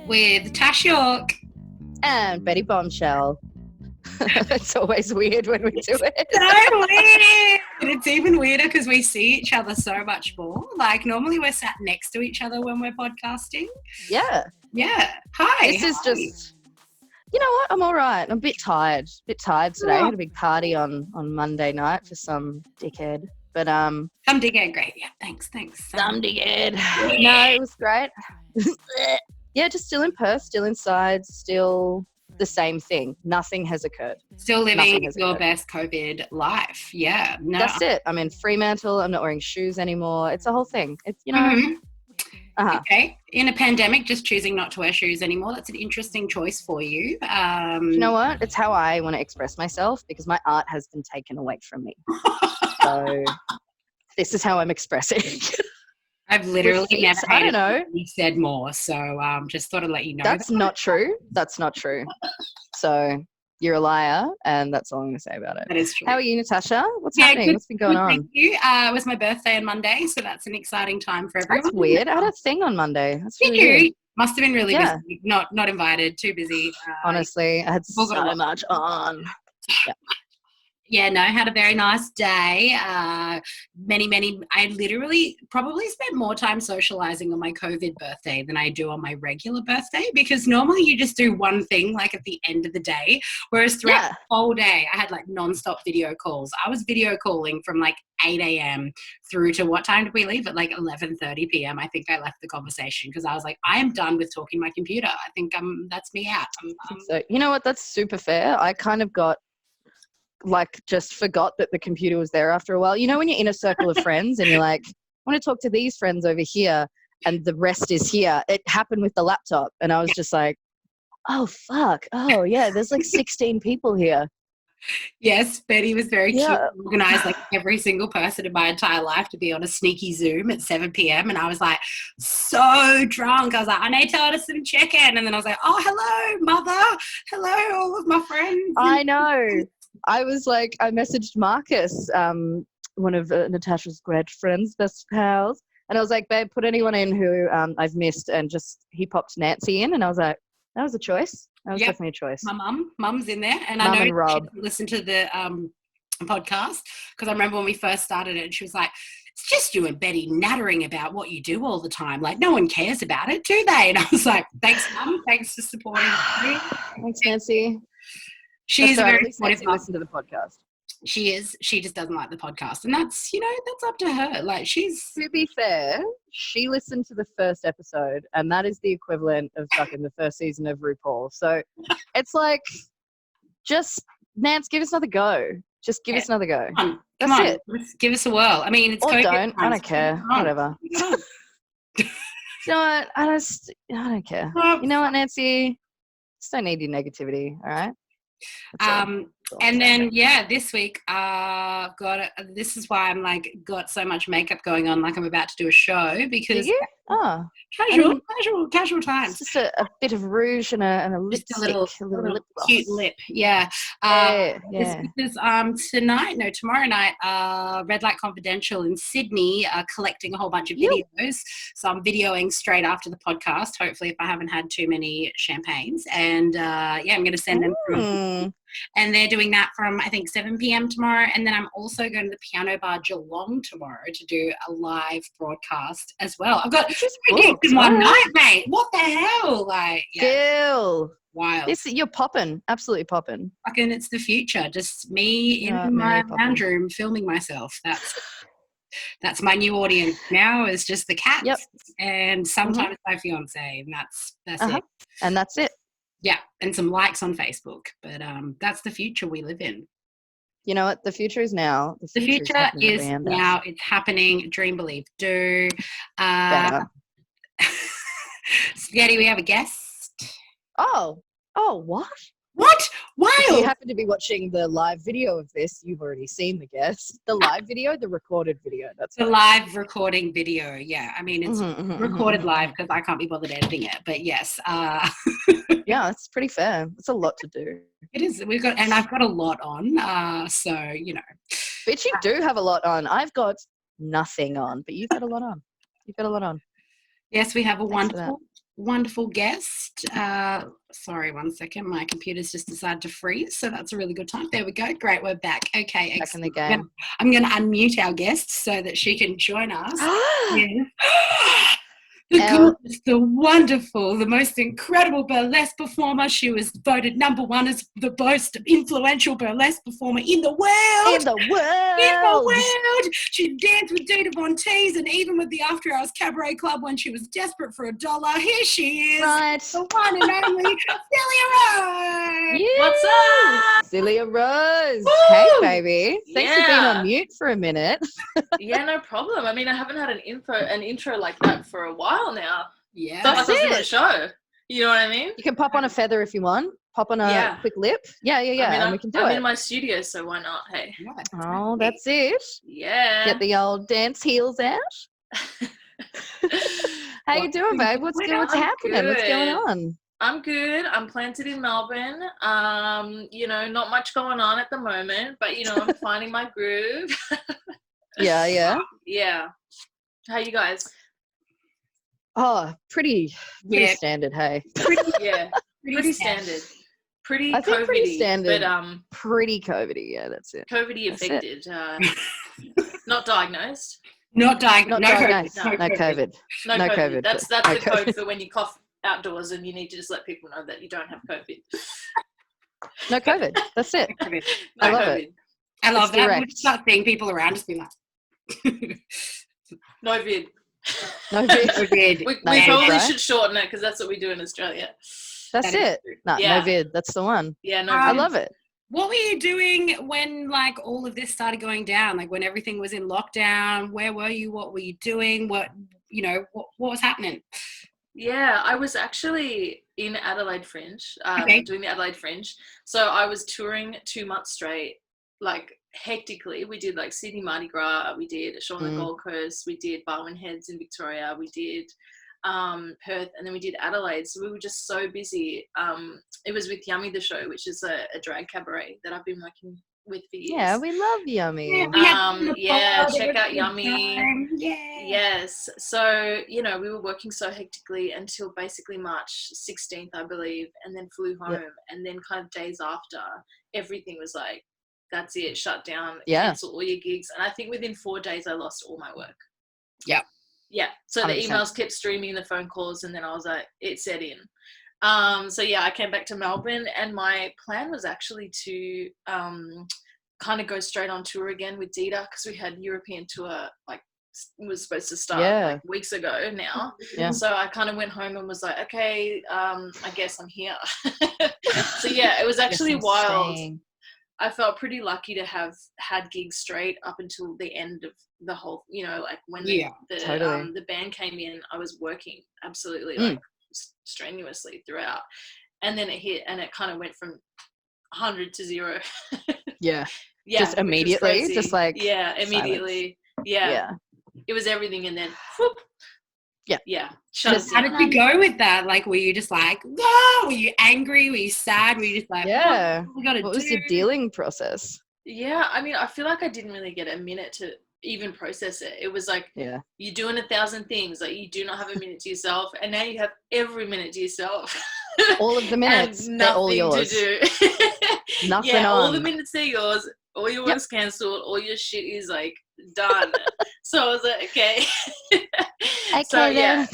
With Tash York and Betty Bombshell. It's always weird when we do it. So weird. And it's even weirder because we see each other so much more. Like normally we're sat next to each other when we're podcasting. Yeah. Hi. This is just, you know what? I'm all right. I'm a bit tired. Today. I had a big party on Monday night for some dickhead. But some dickhead, great. Yeah, thanks. Some dickhead. No, it was great. Yeah, just still in Perth, still inside, still the same thing. Nothing has occurred. Still living your best COVID life. Yeah. No. That's it. I'm in Fremantle. I'm not wearing shoes anymore. It's a whole thing. It's, you know. Okay. In a pandemic, just choosing not to wear shoes anymore. That's an interesting choice for you. You know what? It's how I want to express myself because my art has been taken away from me. So this is how I'm expressing. I've literally never I don't know. You said more, so just thought I'd let you know. That's not true. So you're a liar, and that's all I'm going to say about it. That is true. How are you, Natasha? What's happening? What's been going on? Thank you. It was my birthday on Monday, so that's an exciting time for everyone. That's weird. I had a thing on Monday. That's really weird. Must have been really busy. Not invited. Too busy. Honestly, I had so much on. Yeah. Yeah, no, had a very nice day. I literally probably spent more time socializing on my COVID birthday than I do on my regular birthday because normally you just do one thing like at the end of the day, whereas throughout the whole day I had like nonstop video calls. I was video calling from like 8 a.m. through to what time did we leave? At like 11:30 p.m. I think I left the conversation because I was like, I am done with talking to my computer. I think that's me out. So, you know what? That's super fair. I kind of got just forgot that the computer was there after a while. You know when you're in a circle of friends and you're like, I want to talk to these friends over here and the rest is here. It happened with the laptop and I was just like, oh, fuck. Oh, yeah, there's like 16 people here. Yes, Betty was very cute and organised, like every single person in my entire life to be on a sneaky Zoom at 7 p.m. And I was like so drunk. I was like, I need to order some chicken. And then I was like, oh, hello, mother. Hello, all of my friends. I know. I was like, I messaged Marcus, one of Natasha's great friends, best pals, and I was like, babe, put anyone in who I've missed, and he popped Nancy in, and I was like, that was a choice. That was definitely a choice. My mum's in there, and Mum I know and Rob she listened to the podcast because I remember when we first started it, and she was like, it's just you and Betty nattering about what you do all the time. Like, no one cares about it, do they? And I was like, thanks, Mum. Thanks for supporting me. Thanks, Nancy. She's very supportive. Listen to the podcast. She is. She just doesn't like the podcast, and that's up to her. Like To be fair, she listened to the first episode, and that is the equivalent of fucking the first season of RuPaul. So it's like, just Nance, give us another go. Just give us another go. Come on. It. Let's give us a whirl. I mean, it's or don't. I don't care. Whatever. You know what? I don't care. You know what, Nancy? Just don't need your negativity. All right. And then this week this is why I'm like got so much makeup going on, like I'm about to do a show because casual times. Just a bit of rouge and a lipstick, a little lip gloss. Cute lip, because tomorrow night, Red Light Confidential in Sydney are collecting a whole bunch of videos. So I'm videoing straight after the podcast. Hopefully, if I haven't had too many champagnes, and I'm going to send them through. And they're doing that from, I think, 7 p.m. tomorrow. And then I'm also going to the Piano Bar Geelong tomorrow to do a live broadcast as well. I've got 3 gigs in one night, mate. What the hell? Like, Girl. Wild. You're popping. Absolutely popping. Fucking, it's the future. Just me in my lounge room filming myself. That's my new audience now, is just the cats and sometimes my fiance. And that's it. And that's it. Yeah, and some likes on Facebook. But that's the future we live in. You know what? The future is now. The future is now. It's happening. Dream, believe, do. Spaghetti, we have a guest. Oh, what? What? Wow. If you happen to be watching the live video of this, you've already seen the guest. The live video, the recorded video. That's the live recording video. Yeah. I mean, it's recorded live because I can't be bothered editing it. But yes. Yeah, it's pretty fair. It's a lot to do. It is. I've got a lot on. So, But you do have a lot on. I've got nothing on, but you've got a lot on. Yes, we have a Thanks for that. wonderful guest. Sorry, one second. My computer's just decided to freeze, so that's a really good time. There we go. Great, we're back. Okay, Back in the excellent. game. I'm going to unmute our guest so that she can join us. Yeah. The gorgeous, the wonderful, the most incredible burlesque performer. She was voted #1 as the most influential burlesque performer in the world. In the world. She danced with Dita Von Tease and even with the After Hours Cabaret Club when she was desperate for $1. Here she is. Right. The one and only Zelia Rose. Yeah. What's up? Zelia Rose. Woo! Hey, baby. Thanks for being Yeah. on mute for a minute. Yeah, no problem. I mean, I haven't had an intro like that for a while now. Yeah. Felt That's like I was in it. a show. You know what I mean? You can pop on a feather if you want. Pop on a Yeah. quick lip. Yeah. I mean, And we can do I'm it. in my studio, so why not? Hey. Oh, that's it. Yeah. Get the old dance heels out. How you doing, babe? What's I'm happening? What's going good. on? I'm good. I'm planted in Melbourne. You know, not much going on at the moment, but you know, I'm finding my groove. Yeah. Yeah. How you guys? Oh, pretty Yeah. standard, hey. Yeah. Pretty standard. Pretty I think pretty COVID-y, standard. but Pretty COVID-y, yeah, that's it. COVID-y That's it. affected. Not diagnosed. Not diagnosed. Not No diagnosed. COVID. No COVID. No, No COVID. COVID. That's No the COVID. code for when you cough outdoors and you need to just let people know that you don't have COVID. No COVID. That's it. COVID. No I love COVID. it. I love It's that. direct. We'll start seeing people around us be like, No vid. No vid. COVID. We No we vid, probably right? should shorten it because that's what we do in Australia. That's That is it. true. No, Yeah. no vid. That's the one. Yeah, no I vid. love it. What were you doing when like all of this started going down? Like when everything was in lockdown, where were you? What were you doing? What was happening? Yeah, I was actually in Adelaide Fringe, Okay. doing the Adelaide Fringe. So I was touring 2 months straight, like hectically. We did like Sydney Mardi Gras, we did a show on the Gold Coast, we did Barwon Heads in Victoria, we did Perth, and then we did Adelaide. So we were just so busy. It was with Yummy the Show, which is a drag cabaret that I've been working with for years. Yeah, we love Yummy. Yeah, we had them on the Yeah, pod. It check was out a good Yummy. time. Yeah. Yes. So, you know, we were working so hectically until basically March 16th, I believe, and then flew home. Yep. And then kind of days after, everything was like, that's it, shut down, Yeah. cancel all your gigs. And I think within 4 days, I lost all my work. Yep. Yeah. So the 100%. emails kept streaming, the phone calls, and then I was like, it set in. So yeah, I came back to Melbourne, and my plan was actually to kind of go straight on tour again with Dita, because we had European tour like was supposed to start like weeks ago now. Yeah. So I kind of went home and was like, okay, I guess I'm here. So yeah, it was actually wild. I felt pretty lucky to have had gigs straight up until the end of the whole, you know, like when Totally. the band came in, I was working absolutely like strenuously throughout. And then it hit, and it kind of went from 100 to 0. Yeah. Yeah. Just which was immediately, crazy. just like yeah, immediately. Yeah. Yeah. It was everything, and then whoop. Yeah. Yeah. Shut Just it How down. did you go with that? Like, were you just like, whoa? Were you angry? Were you sad? Were you just like, Yeah. what we gotta What do? was your dealing process? Yeah, I mean, I feel like I didn't really get a minute to even process it. It was like, Yeah. you're doing 1,000 things, like you do not have a minute to yourself, and now you have every minute to yourself. All of the minutes, and they're all nothing yours. to do. Nothing yeah, all on. the minutes are yours. All your Yep. work's cancelled. All your shit is like done. So I was like, okay. So yeah,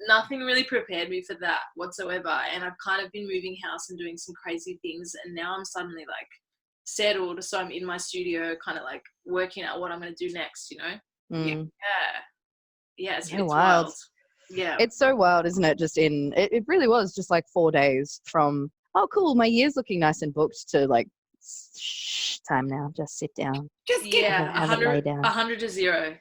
nothing really prepared me for that whatsoever. And I've kind of been moving house and doing some crazy things, and now I'm suddenly like settled. So I'm in my studio, kind of like working out what I'm going to do next. You know? Mm. Yeah. It's Yeah, it's wild. wild. Yeah. It's so wild, isn't it? Just it really was just like 4 days from, oh, cool, my year's looking nice and booked, to like, shh, time now, just sit down. Just get Yeah, have it lay down. 100 to 0.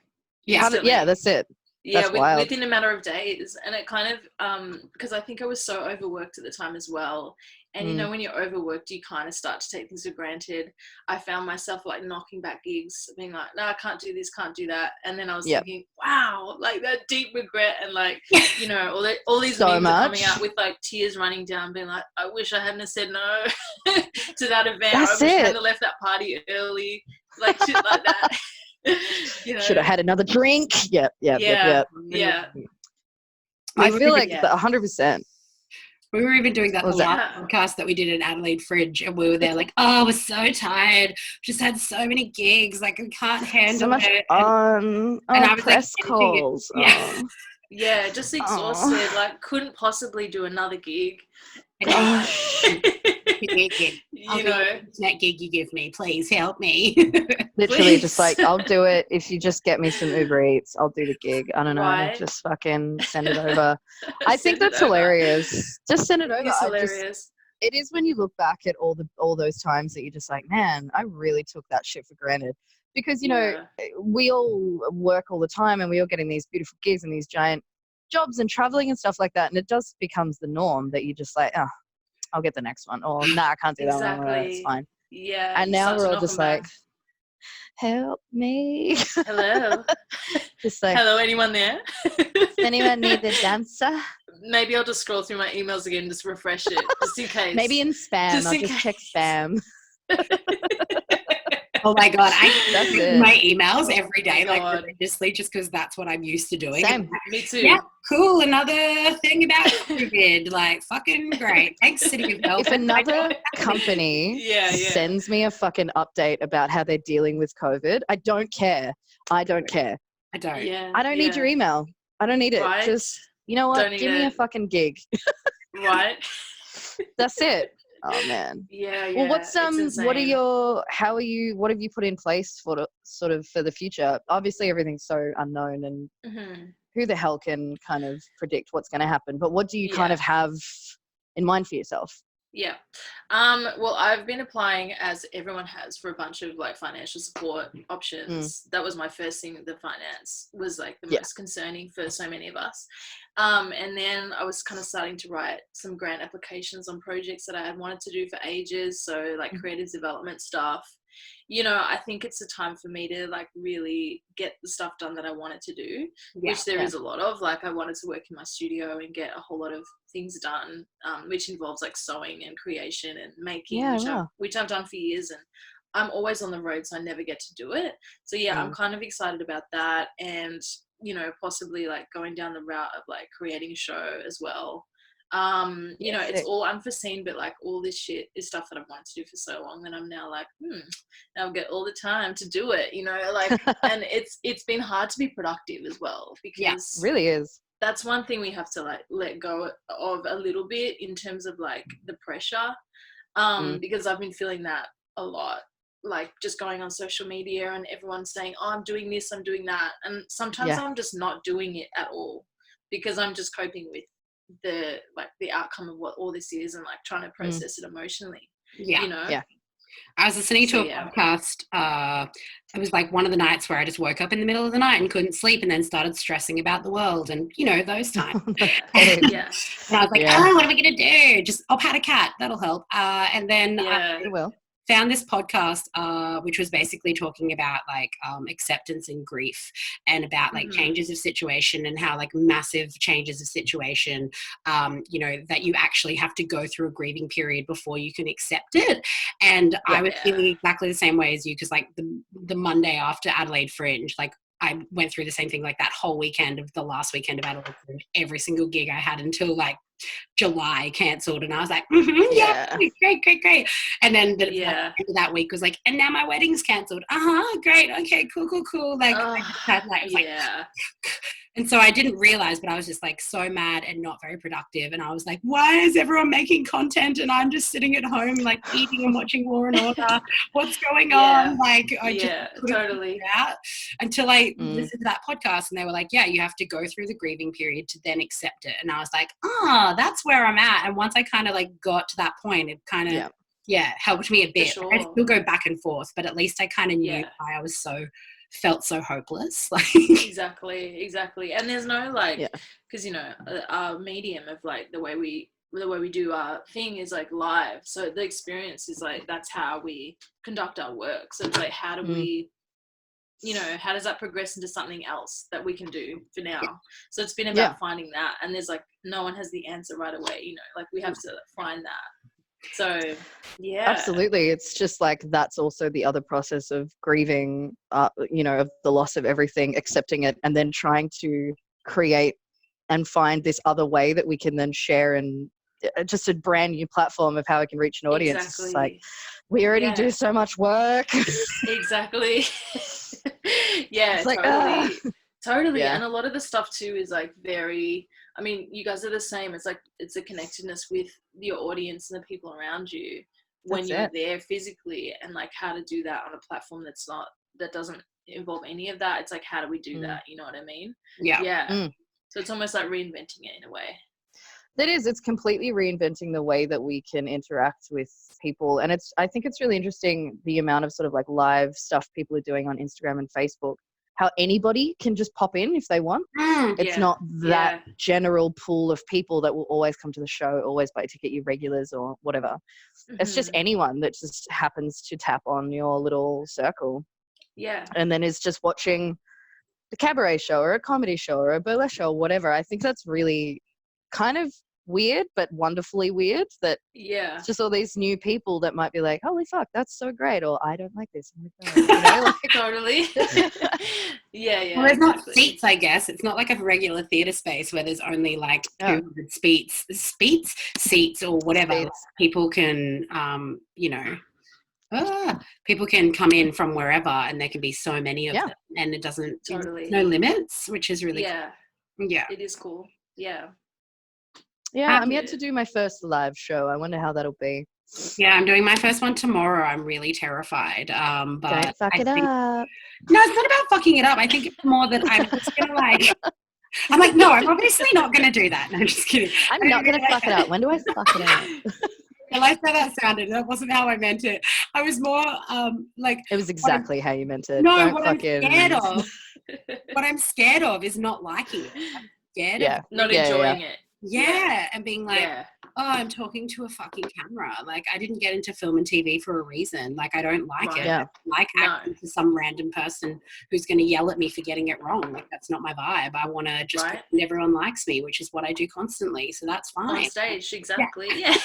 Yeah. Instantly. Yeah, that's it. Yeah, That's wild. within a matter of days. And it kind of, because I think I was so overworked at the time as well. And, you know, when you're overworked, you kind of start to take things for granted. I found myself like knocking back gigs, being like, no, I can't do this, can't do that. And then I was thinking, wow, like that deep regret, and like, you know, all these So memes are coming much. out with like tears running down, being like, I wish I hadn't have said no to that event. That's I wish I it. hadn't have left that party early, like shit like that. Should have had another drink. Yep. Yeah. I feel like 100%. We were even doing that What was last podcast that we did in Adelaide Fringe, and we were there like, oh, we're so tired. Just had so many gigs, like I can't handle so much it. On. And I was press like, calls. Yeah. Yeah, just exhausted. Like, couldn't possibly do another gig. Gosh. You know, that gig you give me, please help me. Literally, just like, I'll do it if you just get me some Uber Eats. I'll do the gig. I don't know. Right. Just fucking send it over. I think that's hilarious. Just send it over. It's hilarious. It is when you look back at all those times that you're just like, man, I really took that shit for granted. Because, you know, we all work all the time and we all getting these beautiful gigs and these giant jobs and traveling and stuff like that. And it just becomes the norm that you just like, oh, I'll get the next one. Or, nah, I can't do that one. It's fine. Yeah. And now we're all just like, help me. Hello. Just like, hello, anyone there? Does anyone need a dancer? Maybe I'll just scroll through my emails again, just refresh it, just in case. Maybe in spam. I'll just check spam. Oh my God, I do my emails every day, Oh like religiously, just because that's what I'm used to doing. Same. Me too. Yeah, cool. Another thing about COVID, like fucking great. Thanks, City of Melbourne. If another company sends me a fucking update about how they're dealing with COVID, I don't care. I don't care. I don't. Yeah, I don't need your email. I don't need it. Right? Just, you know what? Give me a fucking gig. Right. That's it. Oh man. Yeah. Well, what have you put in place for the future? Obviously everything's so unknown and who the hell can kind of predict what's going to happen, but what do you kind of have in mind for yourself? Yeah. Well, I've been applying, as everyone has, for a bunch of like financial support options. That was my first thing. The finance was like the most concerning for so many of us. And then I was kind of starting to write some grant applications on projects that I had wanted to do for ages. So like creative development stuff. You know, I think it's a time for me to like really get the stuff done that I wanted to do, which there is a lot of. Like I wanted to work in my studio and get a whole lot of things done, which involves like sewing and creation and making, which I've done for years, and I'm always on the road, so I never get to do it. So I'm kind of excited about that, and you know, possibly like going down the route of like creating a show as well. You know, it's all unforeseen, but like all this shit is stuff that I've wanted to do for so long, and I'm now like, now I'll get all the time to do it, you know, like, and it's been hard to be productive as well, because it really is. That's one thing we have to like let go of a little bit in terms of like the pressure, because I've been feeling that a lot, like just going on social media and everyone saying, oh, I'm doing this, I'm doing that, and sometimes I'm just not doing it at all because I'm just coping with the outcome of what all this is and like trying to process it emotionally. You know? I was listening to a podcast. It was like one of the nights where I just woke up in the middle of the night and couldn't sleep, and then started stressing about the world, and you know, those times. And I was like, oh, what am I gonna do? Just I'll pat a cat, that'll help. And then it will. Found this podcast which was basically talking about like acceptance and grief, and about like changes of situation, and how like massive changes of situation, you know, that you actually have to go through a grieving period before you can accept it. And I was feeling exactly the same way as you, because like the Monday after Adelaide Fringe, like I went through the same thing, like that whole weekend of the last weekend of Adelaide Fringe, every single gig I had until like July cancelled, and I was like, great. And then the end of that week was like, and now my wedding's cancelled. Great, okay, cool. Like, I just had like, it was like, and so I didn't realize, but I was just like so mad and not very productive. And I was like, why is everyone making content and I'm just sitting at home like eating and watching Law and Order? What's going on? Like, I just totally out until I listened to that podcast, and they were like, you have to go through the grieving period to then accept it. And I was like, that's where I'm at. And once I kind of like got to that point, it kind of helped me a bit. Sure. I still go back and forth, but at least I kind of knew why I was felt so hopeless. Like exactly. And there's no like, because you know, our medium of like the way we do our thing is like live, so the experience is like, that's how we conduct our work. So it's like, how do we, you know, how does that progress into something else that we can do for now? So it's been about finding that, and there's like no one has the answer right away, you know, like we have to find that. So yeah, absolutely. It's just like that's also the other process of grieving, you know, of the loss of everything, accepting it, and then trying to create and find this other way that we can then share, and just a brand new platform of how we can reach an audience. It's just like, exactly. we already Yeah, do so much work. exactly. Yeah, It's like, totally. Yeah. And a lot of the stuff too is like very, I mean, you guys are the same. It's like, it's a connectedness with your audience and the people around you when That's you're it. there physically, and like how to do that on a platform that doesn't involve any of that. It's like, how do we do that? You know what I mean? Yeah. Yeah. So it's almost like reinventing it in a way. That is, it's completely reinventing the way that we can interact with people. And I think it's really interesting the amount of sort of like live stuff people are doing on Instagram and Facebook, how anybody can just pop in if they want. It's Yeah. not that general pool of people that will always come to the show, always buy a ticket, you regulars or whatever. It's just anyone that just happens to tap on your little circle. Yeah. And then is just watching the cabaret show or a comedy show or a burlesque show or whatever. I think that's really kind of weird, but wonderfully weird, that it's just all these new people that might be like, holy fuck, that's so great, or I don't like this. You know, like, Totally. Yeah. Well, there's not seats, I guess. It's not like a regular theatre space where there's only like 200 seats or whatever. Like, people can, you know, people can come in from wherever, and there can be so many of them, and it doesn't, there's no limits, which is really cool. Yeah, it is cool. Yeah, I'm yet to do my first live show. I wonder how that'll be. Yeah, I'm doing my first one tomorrow. I'm really terrified. But don't fuck it up. No, it's not about fucking it up. I think it's more that I'm just gonna like. I'm like, no, I'm obviously not gonna do that. No, just kidding. I'm not gonna fuck it up. When do I fuck it up? I like how that sounded. That wasn't how I meant it. I was more like. It was exactly how you meant it. No, don't what I'm fucking... scared of. What I'm scared of is not liking it. I'm scared of not enjoying it. Yeah, and being like, oh, I'm talking to a fucking camera. Like, I didn't get into film and TV for a reason. Like, I don't like it. Yeah. I like acting to some random person who's going to yell at me for getting it wrong. Like, that's not my vibe. I want to just pretend everyone likes me, which is what I do constantly. So that's fine. On stage, exactly. Yeah.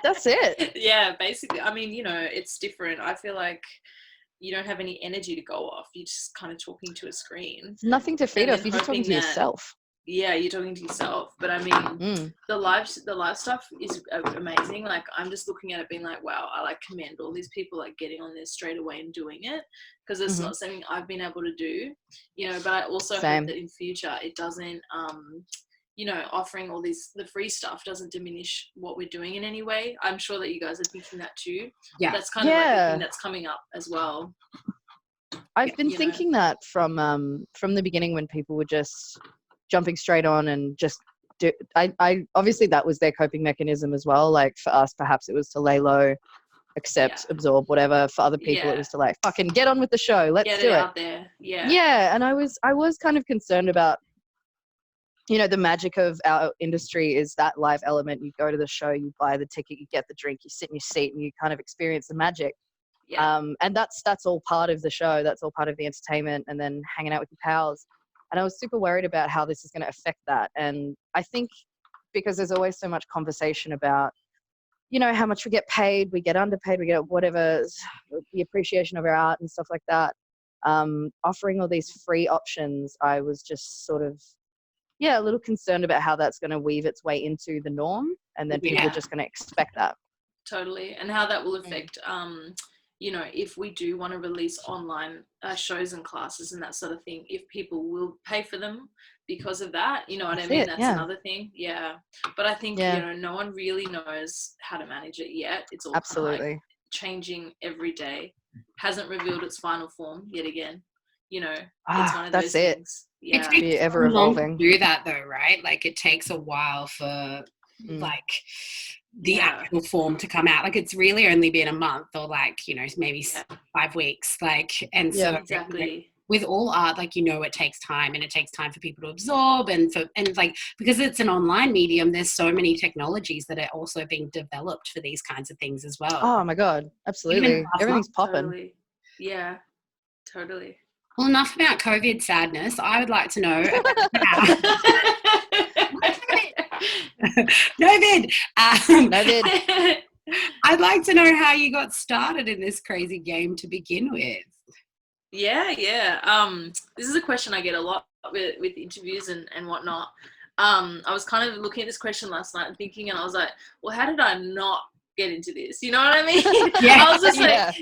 That's it. Yeah, basically. I mean, you know, it's different. I feel like you don't have any energy to go off. You're just kind of talking to a screen. It's nothing to feed off. You're just talking to yourself. Yeah, you're talking to yourself. But I mean, the live stuff is amazing. Like, I'm just looking at it being like, wow, I like commend all these people like getting on there straight away and doing it, because it's not something I've been able to do, you know. But I also hope that in future it doesn't, you know, offering all the free stuff doesn't diminish what we're doing in any way. I'm sure that you guys are thinking that too. Yeah, that's kind of like the thing that's coming up as well. I've been thinking that from the beginning, when people were just jumping straight on and just do. I obviously that was their coping mechanism as well. Like, for us, perhaps it was to lay low, accept, absorb, whatever. For other people, it was to like fucking get on with the show. Let's do it out there. Yeah. Yeah, and I was kind of concerned about, you know, the magic of our industry is that live element. You go to the show, you buy the ticket, you get the drink, you sit in your seat, and you kind of experience the magic. Yeah. And that's all part of the show. That's all part of the entertainment, and then hanging out with your pals. And I was super worried about how this is going to affect that. And I think because there's always so much conversation about, you know, how much we get paid, we get underpaid, we get whatever, the appreciation of our art and stuff like that. Offering all these free options, I was just sort of, a little concerned about how that's going to weave its way into the norm, and then people are just going to expect that. Totally. And how that will affect, you know, if we do want to release online shows and classes and that sort of thing, if people will pay for them because of that, you know what I mean? That's another thing. Yeah. But I think, you know, no one really knows how to manage it yet. It's all absolutely kind of like changing every day. Hasn't revealed its final form yet again. You know, it's one of those things. Yeah. It takes ever evolving to do that though, right? Like, it takes a while for like the actual form to come out. Like, it's really only been a month, or like, you know, maybe 5 weeks. Like, and so exactly. With all art, like, you know, it takes time, and it takes time for people to absorb, and like, because it's an online medium, there's so many technologies that are also being developed for these kinds of things as well. Oh my God, absolutely. Everything's popping. Totally. Yeah, totally. Well, enough about COVID sadness. I would like to know No vid. No vid. I'd like to know how you got started in this crazy game to begin with. Yeah. This is a question I get a lot with interviews and whatnot. I was kind of looking at this question last night and thinking, and I was like, well, how did I not get into this? You know what I mean? Yeah. I was just like, Yeah.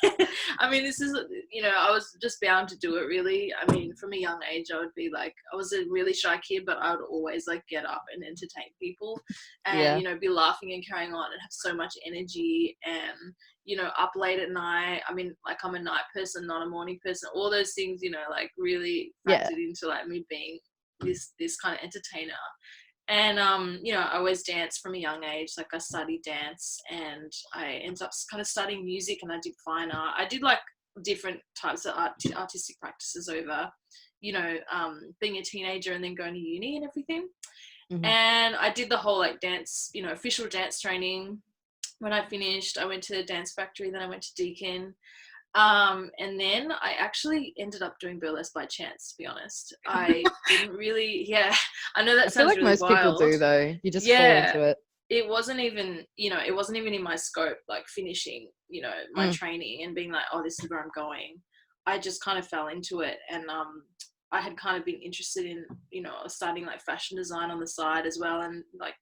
yeah. I mean, this is, I was just bound to do it, really. I mean, from a young age, I would be like, I was a really shy kid, but I would always like get up and entertain people and, be laughing and carrying on and have so much energy and, up late at night. I mean, like I'm a night person, not a morning person. All those things, like really factored into like me being this kind of entertainer. And I always danced from a young age. Like I studied dance and I ended up kind of studying music, and I did fine art. I did like different types of artistic practices over, being a teenager and then going to uni and everything. Mm-hmm. And I did the whole like dance, official dance training. When I finished, I went to Dance Factory, then I went to Deakin. And then I actually ended up doing burlesque by chance, to be honest. I didn't really, I know that I sounds feel like really most wild. people do, though. You just fall into it. It wasn't even in my scope, like finishing, my training and being like, oh, this is where I'm going. I just kind of fell into it. And I had kind of been interested in, starting like fashion design on the side as well. And like,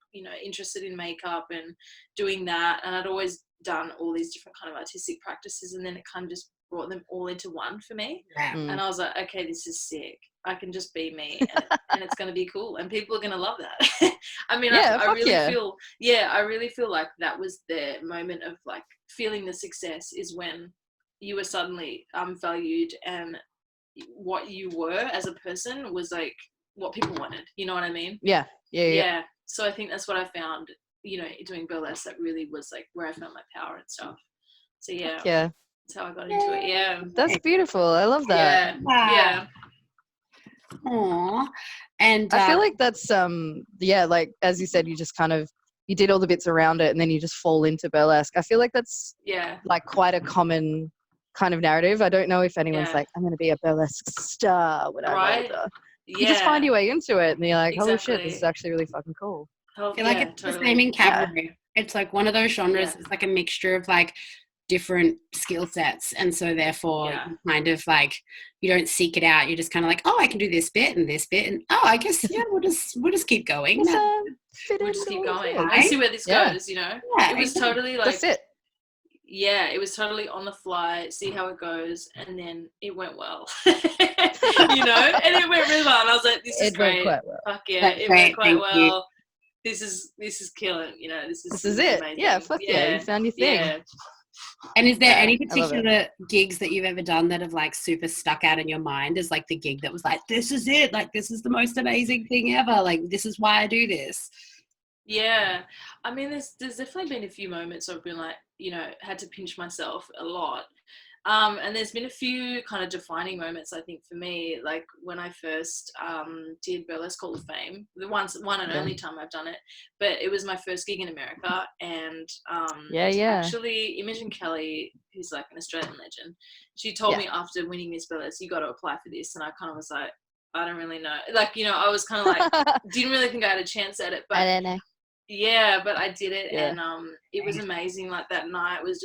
interested in makeup and doing that. And I'd always done all these different kind of artistic practices, and then it kind of just brought them all into one for me. And I was like, okay, this is sick. I can just be me and it's going to be cool and people are going to love that. I mean, I really feel like that was the moment of like feeling the success is when you were suddenly valued, and what you were as a person was like what people wanted. You know what I mean? Yeah. So I think that's what I found, doing burlesque. That really was like where I found my power and stuff. So yeah, that's how I got into it. Yeah, that's beautiful. I love that. Yeah. Aww. And I feel like that's like as you said, you just kind of you did all the bits around it and then you just fall into burlesque. I feel like that's like quite a common kind of narrative. I don't know if anyone's like, I'm going to be a burlesque star when I'm older. You just find your way into it and you're like, holy shit, this is actually really fucking cool. I feel like it's the same in cabaret. It's like one of those genres. It's like a mixture of like different skill sets, and so therefore you kind of like you don't seek it out. You're just kind of like, oh, I can do this bit and oh, I guess we'll just keep going. We'll just keep going. I see where this goes. It was totally like that's it. Yeah, it was totally on the fly, see how it goes, and then it went well. And it went really well. And I was like, this is great. Went quite well. Fuck yeah, it went quite well. This is killing, this is it. Amazing. Yeah, fuck yeah, you found your thing. Yeah. And is there any particular gigs that you've ever done that have like super stuck out in your mind as like the gig that was like, this is it, like this is the most amazing thing ever, like this is why I do this? Yeah, I mean, there's definitely been a few moments I've been like, had to pinch myself a lot. And there's been a few kind of defining moments, I think, for me, like when I first did Burlesque Hall of Fame, the one and only time I've done it, but it was my first gig in America, and actually Imogen Kelly, who's like an Australian legend, she told me after winning Miss Burlesque, you got to apply for this, and I kind of was like, I don't really know, like, I was kind of like, didn't really think I had a chance at it, but I don't know. Yeah, but I did it, and it was amazing. Like that night it was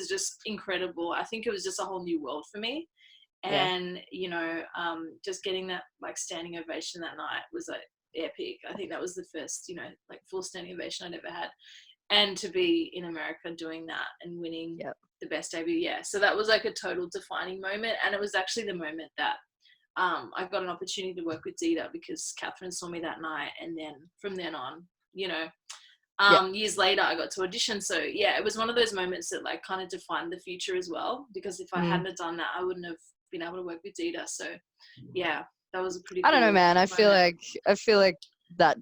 just incredible. I think it was just a whole new world for me, and just getting that like standing ovation that night was like epic. I think that was the first like full standing ovation I'd ever had, and to be in America doing that and winning the best debut, so that was like a total defining moment, and it was actually the moment that I got an opportunity to work with Dita because Catherine saw me that night, and then from then on. Years later I got to audition, so it was one of those moments that like kind of defined the future as well, because if I hadn't have done that I wouldn't have been able to work with Dita. So that was a pretty I don't know, man. I feel like that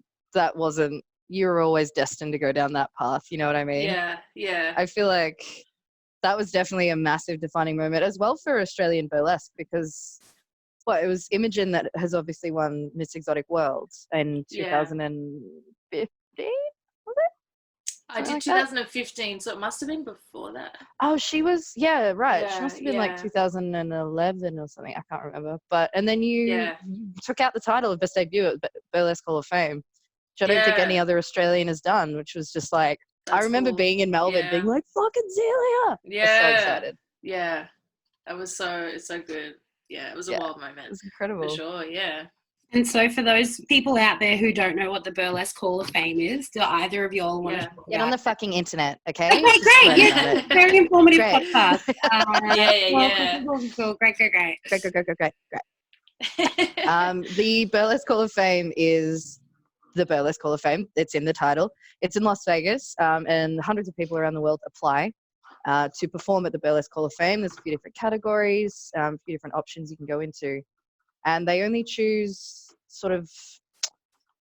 wasn't, you were always destined to go down that path, you know what I mean? I feel like that was definitely a massive defining moment as well for Australian burlesque, because it was Imogen that has obviously won Miss Exotic World in 2015, was it? I did 2015, so it must have been before that. Oh, she was, right. She must have been like 2011 or something. I can't remember. And then you took out the title of Best Debut at Burlesque Hall of Fame. which I don't think any other Australian has done, which was just like, I remember being in Melbourne being like, fucking Zelia. Yeah. I was so excited. Yeah. It's so good. Yeah, it was a wild moment. It was incredible. For sure, yeah. And so for those people out there who don't know what the Burlesque Hall of Fame is, do either of y'all want to talk get on the fucking internet, okay? Okay, great. Yeah, very informative podcast. Yeah. Cool. Great. The Burlesque Hall of Fame is the Burlesque Hall of Fame. It's in the title. It's in Las Vegas, and hundreds of people around the world apply to perform at the Burlesque Hall of Fame. There's a few different categories, a few different options you can go into. And they only choose sort of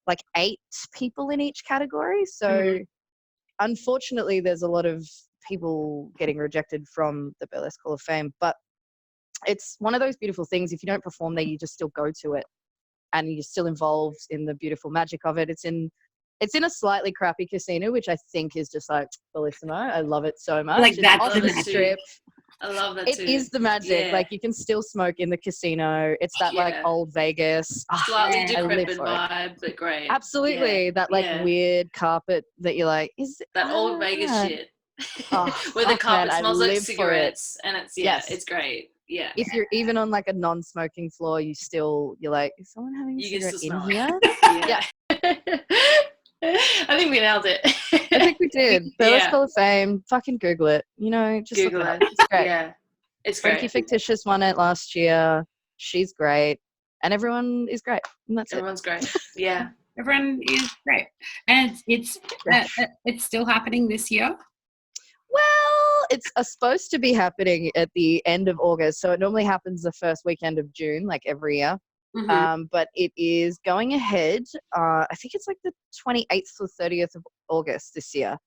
like 8 people in each category. So unfortunately, there's a lot of people getting rejected from the Burlesque Hall of Fame. But it's one of those beautiful things. If you don't perform there, you just still go to it. And you're still involved in the beautiful magic of it. It's in a slightly crappy casino, which I think is just like Bellissimo. I love it so much. Like that's off the strip. I love that too. It is the magic. Like you can still smoke in the casino. It's that like old Vegas. Slightly decrepit vibe, but great. Absolutely. That like weird carpet that you're like, is that old Vegas shit. Oh, where the carpet smells like cigarettes and it's it's great. Yeah. If you're even on like a non-smoking floor, you're like, is someone having a cigarette in here? Yeah. I think we nailed it. I think we did. Burlesque Hall of Fame. Fucking Google it. Just Google look it. It's great. Yeah. It's great. Frankie Fictitious won it last year. She's great. And everyone is great. And that's Everyone's great. Yeah. Everyone is great. And it's still happening this year? Well, it's supposed to be happening at the end of August. So it normally happens the first weekend of June, like every year. But it is going ahead. I think it's like the 28th or 30th of August this year,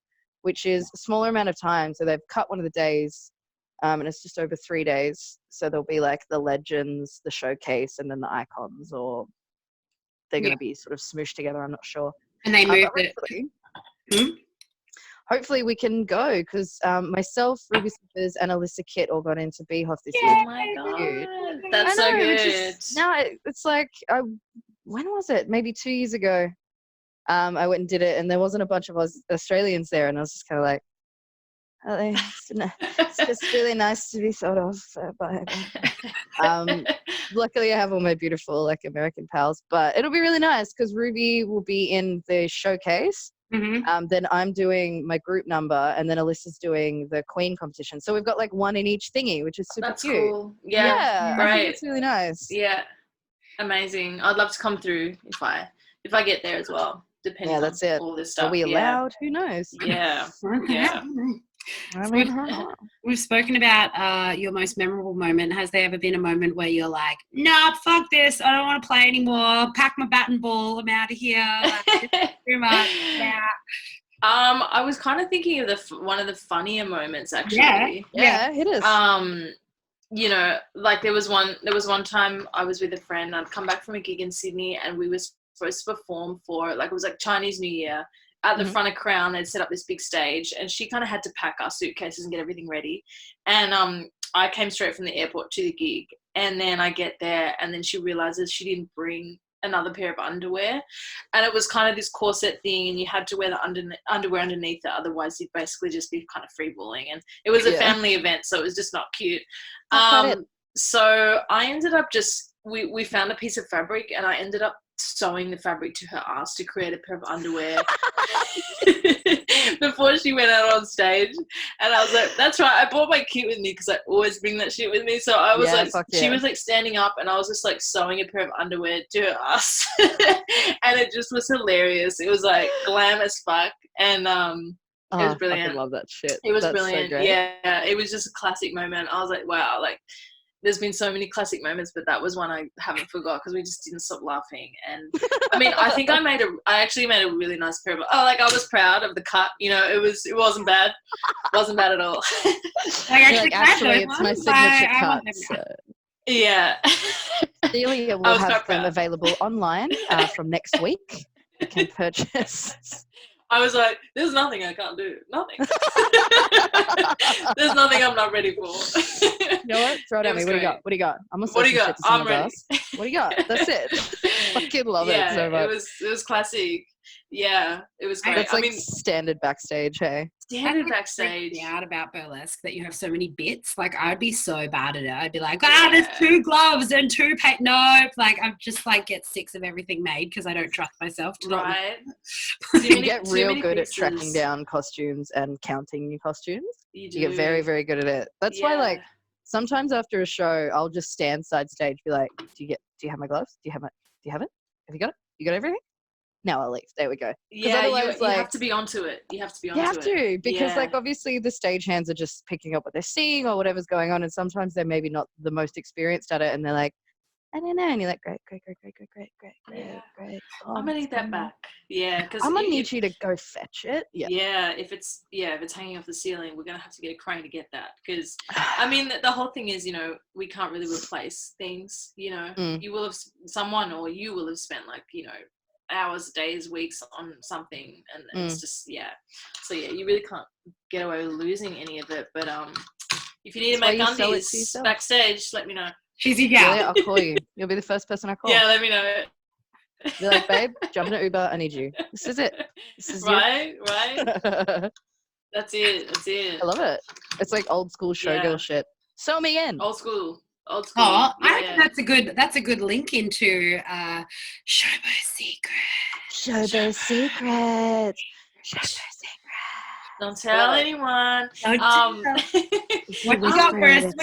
which is a smaller amount of time. So they've cut one of the days, and it's just over 3 days. So there'll be like the legends, the showcase, and then the icons, or they're going to be sort of smooshed together. I'm not sure. And they moved it. Hopefully we can go because myself, Ruby Slippers, and Alyssa Kitt all got into Beehoff this year. Oh my god, that's so good. It's like, when was it? Maybe 2 years ago. I went and did it, and there wasn't a bunch of Australians there, and I was just kind of like, it's just really nice to be thought of by everyone. Luckily, I have all my beautiful like American pals, but it'll be really nice because Ruby will be in the showcase. Then I'm doing my group number, and then Alyssa's doing the Queen competition. So we've got like one in each thingy, which is super cute. Cool. Yeah, I think it's really nice. Yeah, amazing. I'd love to come through if I get there as well. Depending that's on it. all this stuff. Are we allowed? Who knows? Yeah. We've spoken about your most memorable moment. Has there ever been a moment where you're like, nah, fuck this, I don't want to play anymore, pack my bat and ball, I'm out of here, like, too much. I was kind of thinking of one of the funnier moments actually. Yeah, it is. Like there was one time I was with a friend. I'd come back from a gig in Sydney, and we were supposed to perform for it was like Chinese New Year. At the front of Crown, they'd set up this big stage, and she kind of had to pack our suitcases and get everything ready. And I came straight from the airport to the gig, and then I get there, and then she realizes she didn't bring another pair of underwear, and it was kind of this corset thing, and you had to wear the underwear underneath it, otherwise you'd basically just be kind of freeballing. And it was a family event, so it was just not cute. So I ended up we found a piece of fabric, and I ended up sewing the fabric to her ass to create a pair of underwear before she went out on stage. And I was like, that's right, I brought my kit with me because I always bring that shit with me. So I was she was like standing up, and I was just like sewing a pair of underwear to her ass. And it just was hilarious. It was like glam as fuck, and it was brilliant. I love that shit. It was That's brilliant. So great. Yeah, it was just a classic moment. I was like, wow, like there's been so many classic moments, but that was one I haven't forgot because we just didn't stop laughing. And I mean, I think I actually made a really nice pair of, I was proud of the cut. It wasn't bad. It wasn't bad at all. Actually, it's my signature cut. So. Yeah. Celia will have them available online from next week. You can purchase. I was like, there's nothing I can't do. Nothing. There's nothing I'm not ready for. You know what? Throw it at me. What do you got? What do you got? I'm gonna I'm ready. What do you got? That's it. Fucking love it so much. It was classic. Yeah, it was great. That's like standard backstage, hey? Standard That freaks backstage. me out about burlesque that you have so many bits. Like I'd be so bad at it. I'd be like, there's 2 gloves and 2 nope. Like I'm just like get 6 of everything made because I don't trust myself to Right. You get real good at tracking down costumes and counting new costumes. You do. You get very, very good at it. That's why, like, sometimes after a show, I'll just stand side stage, be like, "Do you have my gloves? Do you have it? Have you got it? You got everything? Now I'll leave." There we go. Yeah, you have to be onto it. You have to because like obviously the stage-hands are just picking up what they're seeing or whatever's going on, and sometimes they're maybe not the most experienced at it, and they're like, "I don't know," and you're like, "Great. Oh, I'm gonna need that back." Yeah, because I'm gonna need you to go fetch it. Yeah, if it's hanging off the ceiling, we're gonna have to get a crane to get that. Because I mean, the whole thing is, we can't really replace things. You will have you will have spent like hours, days, weeks on something, and it's just So you really can't get away with losing any of it. But if you need to make undies backstage, let me know. She's your gal. Really, I'll call you. You'll be the first person I call. Yeah, let me know. Be like, "Babe, jump in an Uber. I need you. This is it. This is right. That's it. I love it. It's like old school showgirl shit. Sew me in. Old school. Oh, I reckon that's a good link into Showbo Secrets. Showbo Secrets. Don't tell anyone. What you got first?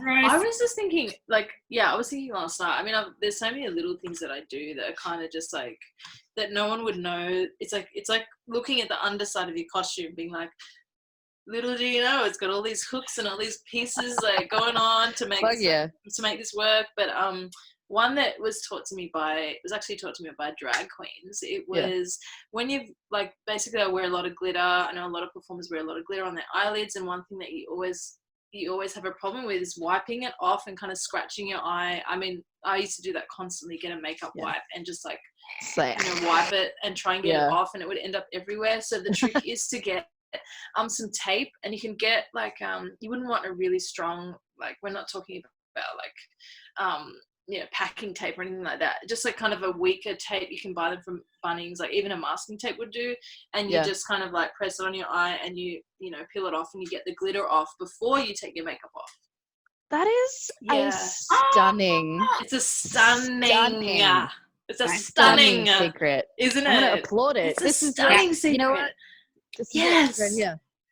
Rose? I was just thinking, I was thinking last night. I mean, there's so many little things that I do that are kind of just like that no one would know. It's like looking at the underside of your costume, being like, little do you know, it's got all these hooks and all these pieces like going on to make this work. But one that was taught to me by drag queens. It was when you've basically I wear a lot of glitter. I know a lot of performers wear a lot of glitter on their eyelids, and one thing that you always have a problem with is wiping it off and kind of scratching your eye. I mean, I used to do that constantly, get a makeup wipe and just wipe it and try and get it off, and it would end up everywhere. So the trick is to get some tape, and you can get you wouldn't want a really strong, we're not talking about packing tape or anything like that, just kind of a weaker tape. You can buy them from Bunnings, even a masking tape would do, and you just kind of press it on your eye and you peel it off and you get the glitter off before you take your makeup off. That is a stunning. It's a stunning. It's a stunning secret, isn't it? I'm gonna applaud it. It's a stunning secret. You know what? Yes.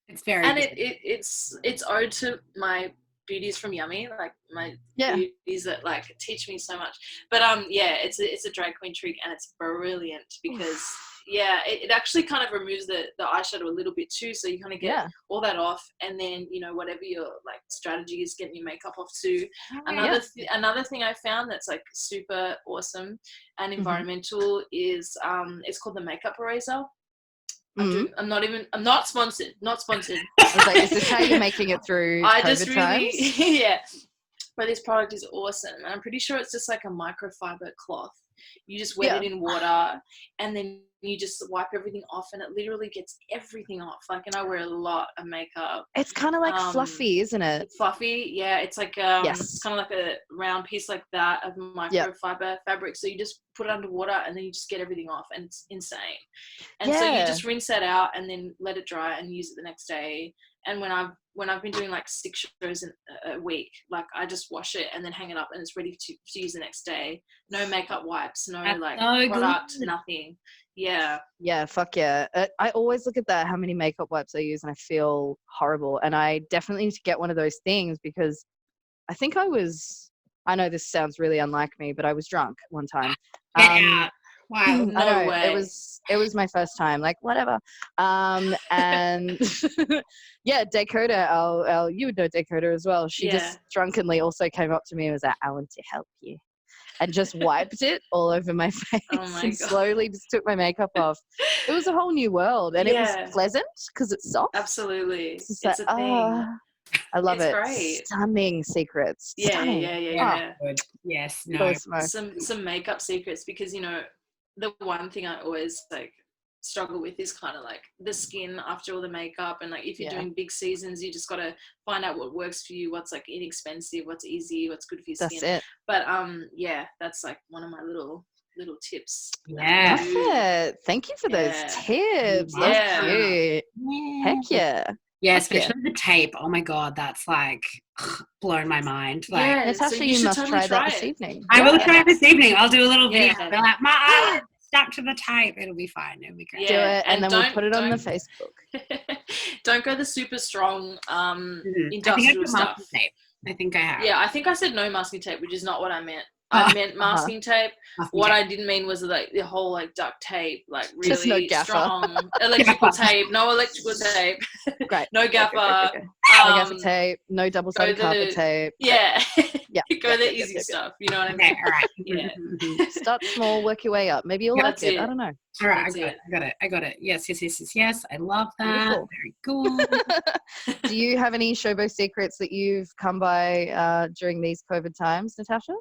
It's very. And it's owed to my beauties from Yummy, my beauties that teach me so much. But it's a drag queen trick, and it's brilliant because it actually kind of removes the eyeshadow a little bit too, so you kind of get all that off, and then whatever your strategy is, getting your makeup off too. Another thing I found that's super awesome and environmental is it's called the makeup eraser. I'm not sponsored. I was like, is this how you're making it through COVID times? But this product is awesome, and I'm pretty sure it's just a microfiber cloth. You just wet it in water, and then you just wipe everything off, and it literally gets everything off. And I wear a lot of makeup. It's kind of fluffy, isn't it? It's fluffy, yeah. It's it's kind of like a round piece like that of microfiber fabric. So you just put it under water, and then you just get everything off, and it's insane. And so you just rinse that out, and then let it dry, and use it the next day. And when I've been doing 6 shows in a week, I just wash it and then hang it up, and it's ready to use the next day. No makeup wipes, no product, nothing. Yeah, fuck yeah. I always look at that, how many makeup wipes I use, and I feel horrible. And I definitely need to get one of those things, because I think I know this sounds really unlike me, but I was drunk one time. Wow, no way. It was my first time, whatever. And Dakota, you would know Dakota as well. She just drunkenly also came up to me and was like, "I want to help you," and just wiped it all over my face and slowly just took my makeup off. It was a whole new world, and it was pleasant because it's soft. Absolutely. It's a thing. I love it. Great. Stunning secrets. Stunning. Yeah. Yes. No. Some makeup secrets, because the one thing I always struggle with is kind of the skin after all the makeup, and if you're doing big seasons, you just got to find out what works for you, what's inexpensive, what's easy, what's good for your skin. That's it. But that's one of my little little tips. Yeah. Love it. Thank you for those tips. Yeah. That's cute. Heck yeah. Yeah, Heck yeah. especially the tape. Oh my God, that's like blown my mind. Like, Yeah, Natasha, so you should must totally try that this it. evening. I will try it this evening. I'll do a little video. Yeah. Be like, my eye stuck to the tape. It'll be fine. It'll be great. Do it, and then we'll don't- put it on the don't- Facebook. Don't go the super strong I think I industrial put stuff. masking tape. I think I have. Yeah, I think I said no masking tape, which is not what I meant. I meant masking tape. Masking What tape. I didn't mean was like the whole like duct tape, like Just no really gaffer. strong electrical tape. No electrical tape. Great. No gaffer. Okay. No gaffer tape. No double-sided carpet tape. Yeah. Yeah. Go the easy stuff. You know what I mean? Okay, all right. Yeah. Start small, work your way up. Maybe you'll like That's it. it. I don't know. All right, That's I got it. Yes. I love that. Beautiful. Very cool. Do you have any showbo secrets that you've come by during these COVID times, Natasha?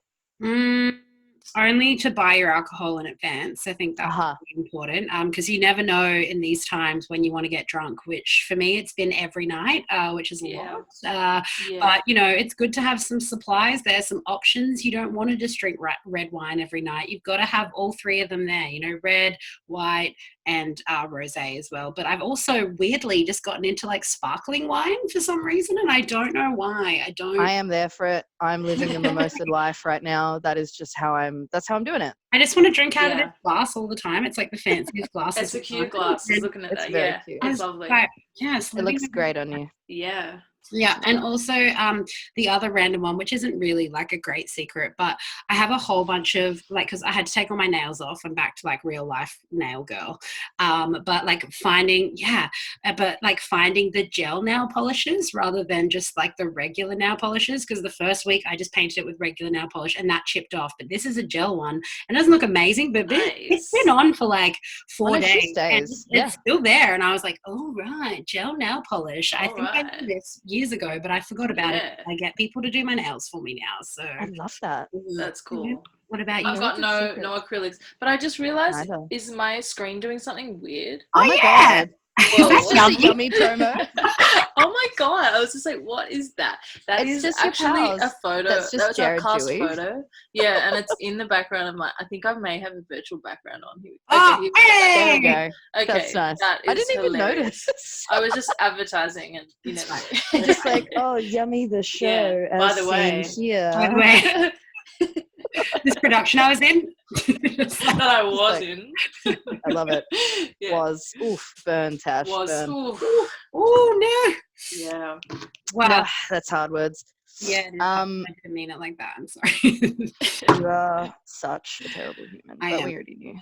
Only to buy your alcohol in advance. I think that's really important because you never know in these times when you want to get drunk, which for me it's been every night, which is a lot. But, you know, it's good to have some supplies. There's some options. You don't want to just drink red wine every night. You've got to have all three of them there, you know, red, white, and rosé as well. But I've also weirdly just gotten into like sparkling wine for some reason, and I don't know why. I am there for it. I'm living the mimosa life right now. That is just that's how I'm doing it. I just want to drink out of this glass all the time. It's like the fanciest glass. It's a cute glass. Looking at that, very cute. It's lovely. Yes, it looks great on you. Yeah. Yeah, and also the other random one, which isn't really like a great secret, but I have a whole bunch of like, because I had to take all my nails off. I'm back to like real life nail girl. But like finding the gel nail polishes rather than just like the regular nail polishes, because the first week I just painted it with regular nail polish and that chipped off. But this is a gel one and it doesn't look amazing, but it's been on for like 4 days. And it's still there. And I was like, oh, right, gel nail polish. I think I did this years ago, but I forgot about it. I get people to do my nails for me now, so I love that. That's cool. What about you? I've got no acrylics, but I just realized, is my screen doing something weird? Oh my god. Whoa. That's a yummy promo. Oh my god! I was just like, "What is that?" That is just actually a photo. That's just that was our cast Dewey. photo. Yeah, and it's in the background of my. I think I may have a virtual background on here. Oh, there we go. Okay, that's nice. That is I didn't even hilarious. notice. I was just advertising, and you know, just like, oh, yummy the show. Yeah, by the way, here. By the way. This production I was in. That I was in. I love it. Yeah. Was burn, Tash. Burn. Oh no. Yeah. Wow. That's hard words. Yeah. I didn't mean it like that. I'm sorry. You are such a terrible human. I but am. we already knew.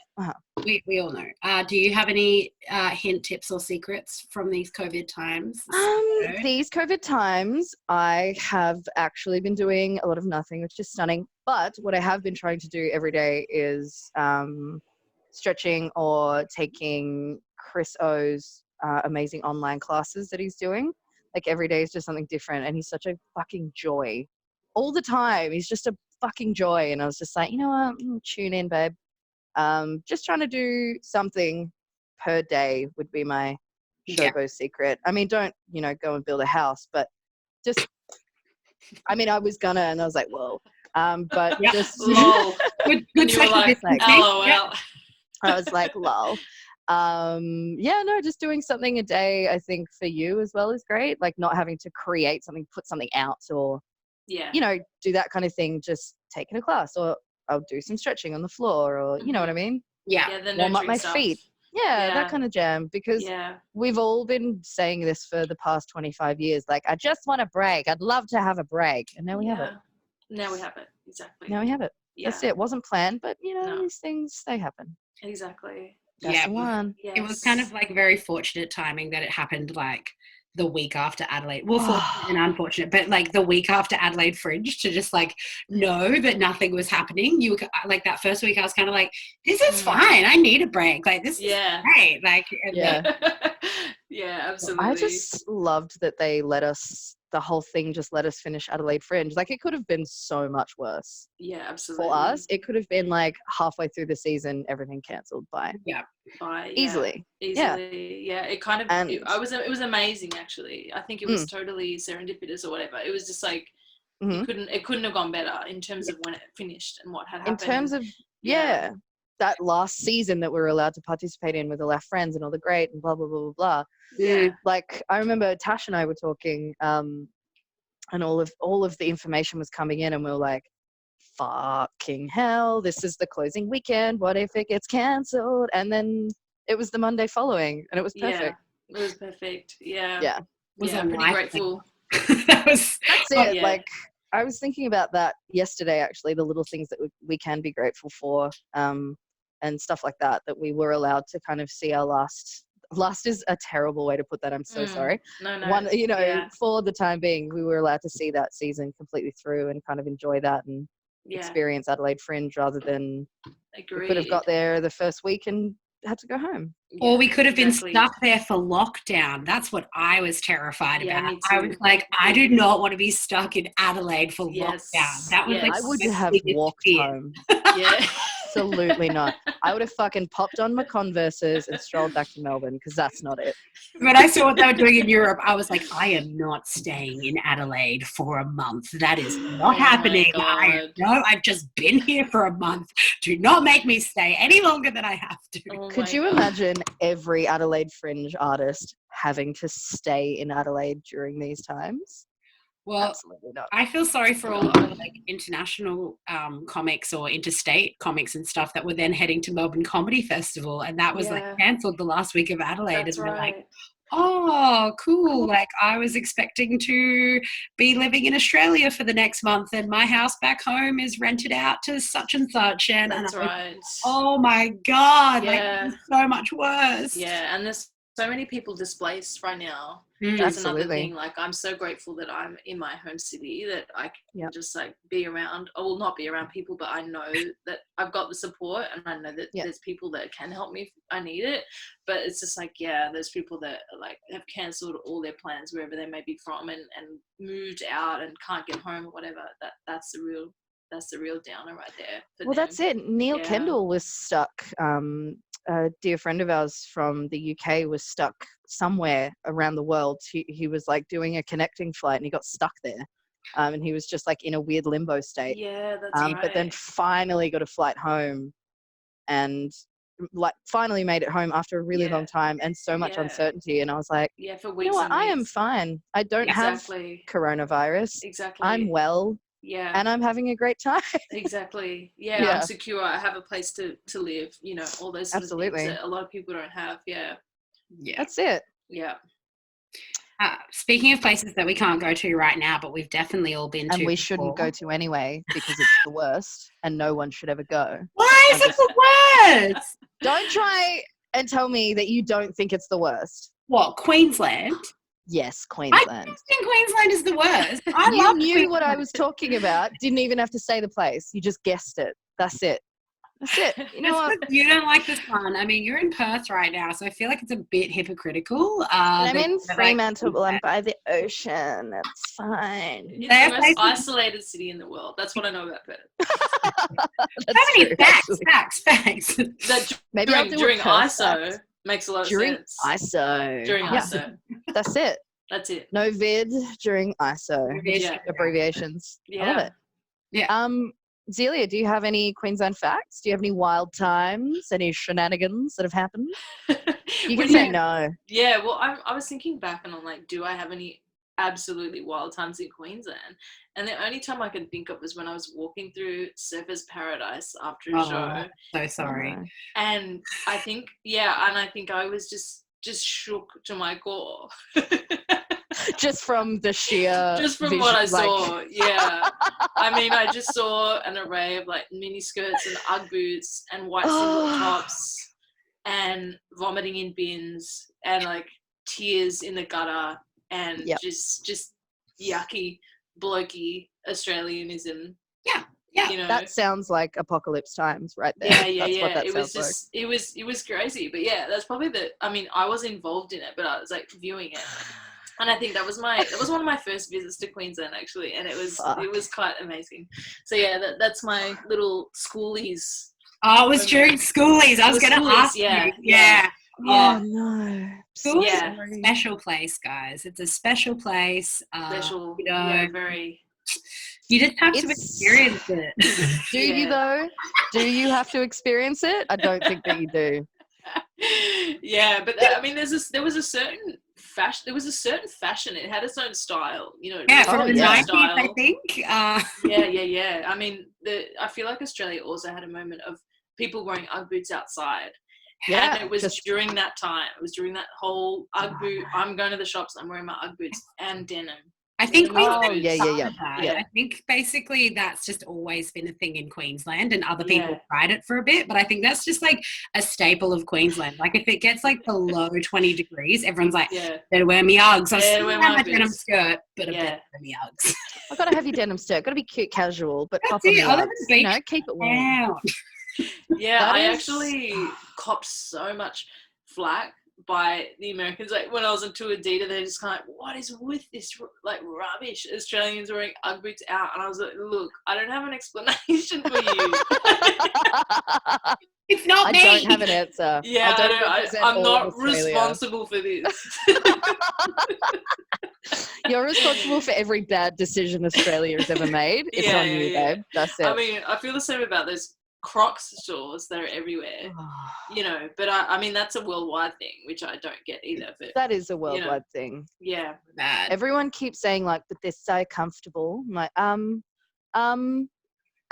We all know. Do you have any hint, tips, or secrets from these COVID times? These COVID times, I have actually been doing a lot of nothing, which is stunning. But what I have been trying to do every day is stretching or taking Chris O's amazing online classes that he's doing. Like every day is just something different, and he's such a fucking joy all the time. He's just a fucking joy. And I was just like, you know what? Tune in, babe. Just trying to do something per day would be my showbo secret. I mean, don't, go and build a house, but just, I mean, I was gonna, and I was like, whoa. But just, lol. Good You were like, LOL. I was like, lol. Just doing something a day, I think for you as well is great. Like not having to create something, put something out, or, do that kind of thing. Just taking a class, or I'll do some stretching on the floor, or you know what I mean? Yeah. Warm up my feet. Yeah, that kind of jam. Because we've all been saying this for the past 25 years. Like, I just want a break. I'd love to have a break. And now we have it. Now we have it. Exactly. Now we have it. Yeah. That's it. It wasn't planned, but these things, they happen. Exactly. That's the one. Yes. It was kind of like very fortunate timing that it happened like the week after Adelaide. Well, fortunate and unfortunate, but like the week after Adelaide Fringe, to just like know that nothing was happening. You were like that first week, I was kind of like, this is fine. I need a break. Like this is great. Like yeah, absolutely. I just loved that they the whole thing just let us finish Adelaide Fringe. Like it could have been so much worse. Yeah, absolutely. For us, it could have been like halfway through the season, everything cancelled easily. Yeah, it kind of. It was amazing actually. I think it was totally serendipitous or whatever. It was just like it couldn't have gone better in terms of when it finished and what had happened. In terms of that last season that we were allowed to participate in with all our friends and all the great and blah, blah, blah, blah, blah. Yeah. Like, I remember Tash and I were talking, and all of the information was coming in, and we were like, fucking hell, this is the closing weekend. What if it gets cancelled? And then it was the Monday following, and it was perfect. Yeah, it was perfect. Yeah. Yeah. Was yeah, a pretty life grateful. That's it. Yeah. Like, I was thinking about that yesterday, actually, the little things that we can be grateful for, and stuff like that we were allowed to kind of see our last is a terrible way to put that. I'm so sorry. No. One, Yeah. for the time being, we were allowed to see that season completely through and kind of enjoy that and experience Adelaide Fringe rather than Agreed. we could have got there the first week and had to go home. Or we could have been stuck there for lockdown. That's what I was terrified about. Me too. I was like, I do not want to be stuck in Adelaide for lockdown. That was like I would my have biggest walked fear. home. Yeah. Absolutely not. I would have fucking popped on my Converses and strolled back to Melbourne because that's not it. When I saw what they were doing in Europe, I was like, I am not staying in Adelaide for a month. That is not happening. I've just been here for a month. Do not make me stay any longer than I have to. Could you imagine every Adelaide Fringe artist having to stay in Adelaide during these times? Well, absolutely not. I feel sorry for all the like international comics or interstate comics and stuff that were then heading to Melbourne Comedy Festival, and that was like cancelled the last week of Adelaide. That's and they're right. like, oh, cool. Like I was expecting to be living in Australia for the next month, and my house back home is rented out to such and such. And that's right. Like, oh my God, yeah. like it's so much worse. Yeah, and there's so many people displaced right now. That's another thing. Like, I'm so grateful that I'm in my home city, that I can just like be around, or well, not be around people, but I know that I've got the support, and I know that there's people that can help me if I need it. But it's just like, there's people that like have cancelled all their plans wherever they may be from, and moved out and can't get home or whatever. That's the real downer right there. Well, that's it. Neil Kendall was stuck. A dear friend of ours from the UK was stuck somewhere around the world. He was like doing a connecting flight and he got stuck there. And he was just like in a weird limbo state. Yeah, that's right. But then finally got a flight home and like finally made it home after a really long time and so much uncertainty. And I was like, for weeks, you know what? I am fine. I don't have coronavirus. Exactly. I'm well. Yeah. And I'm having a great time. Exactly. Yeah, I'm secure. I have a place to live, all those sort of things that a lot of people don't have. Yeah. That's it. Yeah. Speaking of places that we can't go to right now, but we've definitely all been to. And we shouldn't go to anyway because it's the worst and no one should ever go. Why is it the worst? Don't try and tell me that you don't think it's the worst. What, Queensland? Yes, Queensland. I think Queensland is the worst. You knew what I was talking about. Didn't even have to say the place. You just guessed it. That's it. That's it. You know what? You don't like the sun. I mean, you're in Perth right now, so I feel like it's a bit hypocritical. I'm in Fremantle. I'm by the ocean. It's fine. It's the most isolated city in the world. That's what I know about Perth. Facts. Maybe during ISO makes a lot of sense. During ISO. That's it. That's it. No vid during ISO. Abbreviations. Yeah. I love it. Yeah. Zelia, do you have any Queensland facts? Do you have any wild times, any shenanigans that have happened? You can say no. Yeah, well, I was thinking back and I'm like, do I have any absolutely wild times in Queensland? And the only time I can think of was when I was walking through Surfers Paradise after a show. So sorry. And I think, I was just shook to my core. Just from the sheer what I saw. Yeah. I mean, I just saw an array of like mini skirts and Ugg boots and white singlet tops and vomiting in bins and like tears in the gutter and just yucky blokey Australianism. Yeah. That sounds like apocalypse times right there. Yeah. That's what that it was sounds just it was crazy. But yeah, that's probably I was involved in it, but I was like viewing it. And I think that was one of my first visits to Queensland actually, and it was quite amazing. So yeah, that's my little schoolies. Oh, it was during schoolies. I was going to ask you. Yeah. Oh no. School is a special place, guys. It's a special place. Special. You know, very. You just have to It's- experience it. Do you though? Do you have to experience it? I don't think that you do. Yeah, but I mean, there was a certain fashion. It had its own style, you know. Yeah, It from had the its own 90s, style. I think. Yeah. I mean, I feel like Australia also had a moment of people wearing UGG boots outside. Yeah, And it was during that time. It was during that whole UGG boot. I'm going to the shops. I'm wearing my UGG boots and denim. I think we Oh, started yeah. that. Yeah. I think basically that's just always been a thing in Queensland, and other people Yeah. tried it for a bit, but I think that's just like a staple of Queensland. Like if it gets like below 20 degrees, everyone's like, Yeah. better wear me Uggs. I Better still wear wear my my denim boots. skirt, but I Yeah. better wear me Uggs. I've got to have your denim skirt. Got to be cute, casual, but That's pop on it. the I live in Uggs. the You beach know, keep it warm. Wow. Yeah, That I is- actually copped so much flack by the Americans. Like when I was on tour, Dita, they're just kind of like, "What is with this like rubbish? Australians wearing UGG boots out?" And I was like, "Look, I don't have an explanation for you." It's not I me. don't have an answer. Yeah, I don't represent I'm all not of Australia. responsible for this. You're responsible for every bad decision Australia has ever made. It's Yeah, on you, yeah. babe. That's it. I mean, I feel the same about those Crocs stores that are everywhere. You know, but I mean that's a worldwide thing, which I don't get either. But that is a worldwide thing. yeah, Bad. Everyone keeps saying like, but they're so comfortable. I'm like,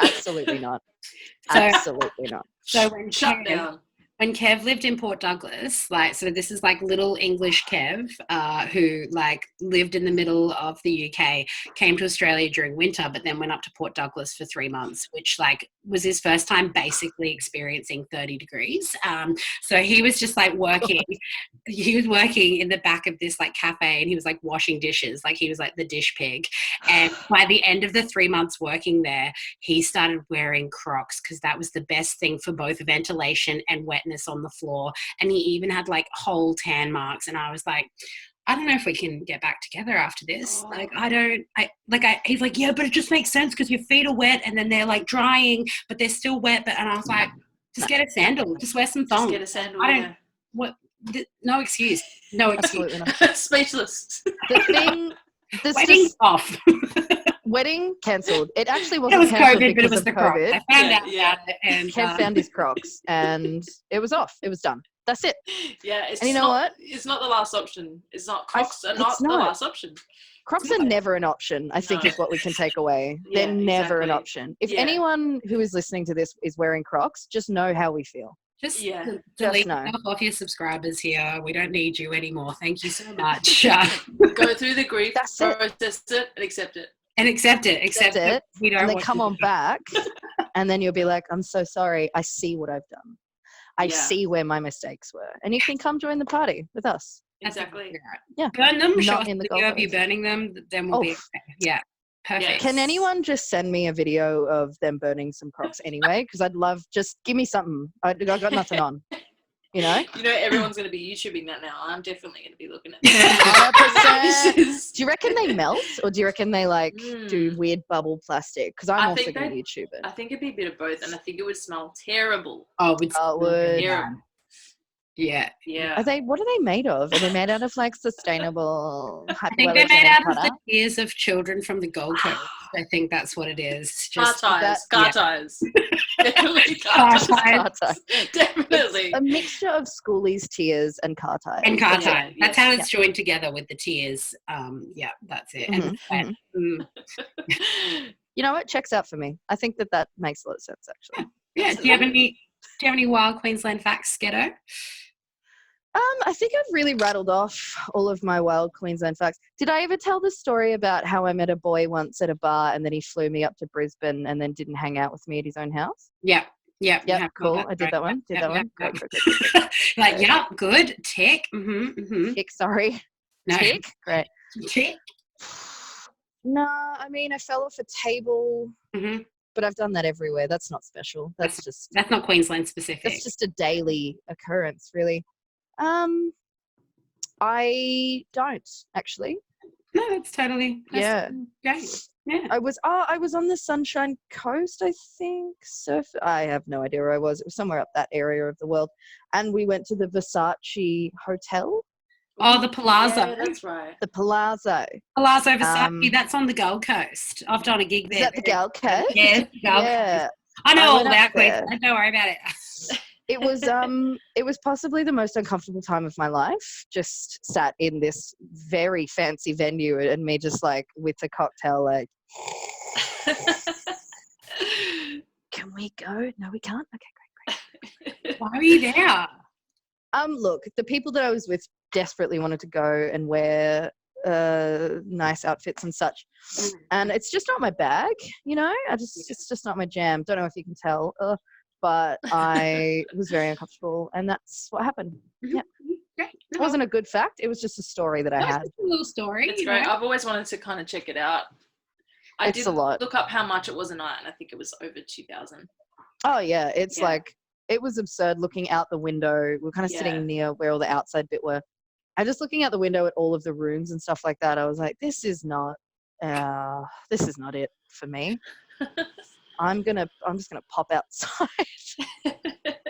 absolutely not. So- Absolutely not. So when shut down. when Kev lived in Port Douglas, like, so this is like little English Kev, who like lived in the middle of the UK, came to Australia during winter, but then went up to Port Douglas for 3 months, which like was his first time basically experiencing 30 degrees. So he was just like working, he was working in the back of this like cafe, and he was like washing dishes, like he was like the dish pig. And by the end of the 3 months working there, he started wearing Crocs because that was the best thing for both ventilation and wetness on the floor. And he even had like whole tan marks. And I was like, I don't know if we can get back together after this. Oh. Like, he's like, yeah, but it just makes sense because your feet are wet and then they're like drying, but they're still wet. And I was like, just get a sandal, just wear some thongs. Just get a sandal. I don't, what, no excuse. No excuse. Absolutely not. Speechless. The thing, this Wedding just, off. wedding cancelled. It actually It wasn't was cancelled COVID, but because it was of the Crocs. COVID. I found Yeah, out yeah. about it, and Kev found his Crocs, and it was off. It was done. That's it. Yeah, it's And you know not, what? It's not the last option. It's not Crocs are it's not the not. last option. Crocs are never an option, I think No. is what we can take away. Yeah, They're never an exactly. option. If Yeah. anyone who is listening to this is wearing Crocs, just know how we feel. just Yeah. delete know. yourself off your subscribers here. We don't need you anymore. Thank you so much. Go through the grief, That's it. process it, and accept it. And accept it. Accept Accept it. it, We don't And then want come you on to- back, and then you'll be like, I'm so sorry. I see what I've done. I Yeah. see where my mistakes were. And you can come join the party with us. That's Exactly. exactly right. Yeah. Burn them. Show Not us in the a video of you goalpost. burning them. Then we'll Oh. be okay. Yeah. Perfect. Can anyone just send me a video of them burning some Crocs anyway? Because I'd love, just give me something. I got nothing on, you know? You know, everyone's going to be YouTubing that now. I'm definitely going to be looking at that. 100%. This is- Do you reckon they melt, or do you reckon they like do Mm. weird bubble plastic? Because I'm I also think going to they- YouTube it. I think it'd be a bit of both, and I think it would smell terrible. Oh, it's Oh, it would. Yeah. Yeah. Yeah. What are they made of? Are they made out of like sustainable I think they're hypoallergenic made out of butter? the tears of children from the Gold Coast. I think that's what it is. Car Just ties. yeah. Car ties. Definitely Car car ties. ties. Car ties. Definitely. A mixture of schoolies' tears and car tires. And car Yeah, tie. That's yeah. how it's joined together with the tears. Yeah, that's it. And Mhm, the sweat. You know what? Checks out for me. I think that makes a lot of sense, actually. Yeah. Do you have any wild Queensland facts, Sketto? I think I've really rattled off all of my wild Queensland facts. Did I ever tell the story about how I met a boy once at a bar and then he flew me up to Brisbane and then didn't hang out with me at his own house? Yeah. Yeah. you Yep, have cool. got I did that one. Did that one. Yep. Great. Like, yeah, good. Tick. Tick, sorry. No. Tick. Great. Tick. No, I mean, I fell off a table, hmm but I've done that everywhere. That's not special. That's not Queensland specific. That's just a daily occurrence, really. I don't actually. No, it's totally. Yeah. Great. Yeah. I was on the Sunshine Coast, I think. I have no idea where I was. It was somewhere up that area of the world. And we went to the Versace Hotel. Oh, the Palazzo. Yeah, that's right. The Palazzo. Palazzo Versace, that's on the Gold Coast. I've done a gig there. Is that the Gold Coast? Yes, the Gold Coast. I know I all went up about there. Queensland. Don't worry about it. It was possibly the most uncomfortable time of my life. Just sat in this very fancy venue and me just like with a cocktail like, can we go? No, we can't. Okay, great. Why are you there? Look, the people that I was with desperately wanted to go and wear nice outfits and such, and it's just not my bag, you know. It's just not my jam. Don't know if you can tell, but I was very uncomfortable, and that's what happened. Yeah, Great. it wasn't a good fact. It was just a story that I had. Just a little story. It's great. I've always wanted to kind of check it out. I It's did a lot. look up how much it was a night, and I think it was over 2,000. Oh yeah, it's like it was absurd looking out the window. We're kind of sitting near where all the outside bit were. I'm just looking out the window at all of the rooms and stuff like that. I was like, this is not it for me. I'm just gonna pop outside.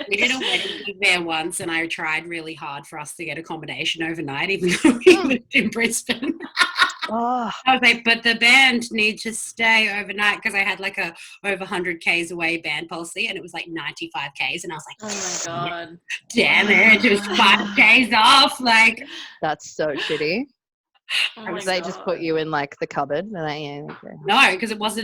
We did a wedding gig there once, and I tried really hard for us to get accommodation overnight, even though we lived in Brisbane. Oh, I was like, but the band need to stay overnight because I had like a over 100 Ks away band policy, and it was like 95 Ks, and I was like, Oh my god, damn it, it was 5 days off. Like, that's so shitty. oh my They just put God. you in like the cupboard. And okay. no, because it was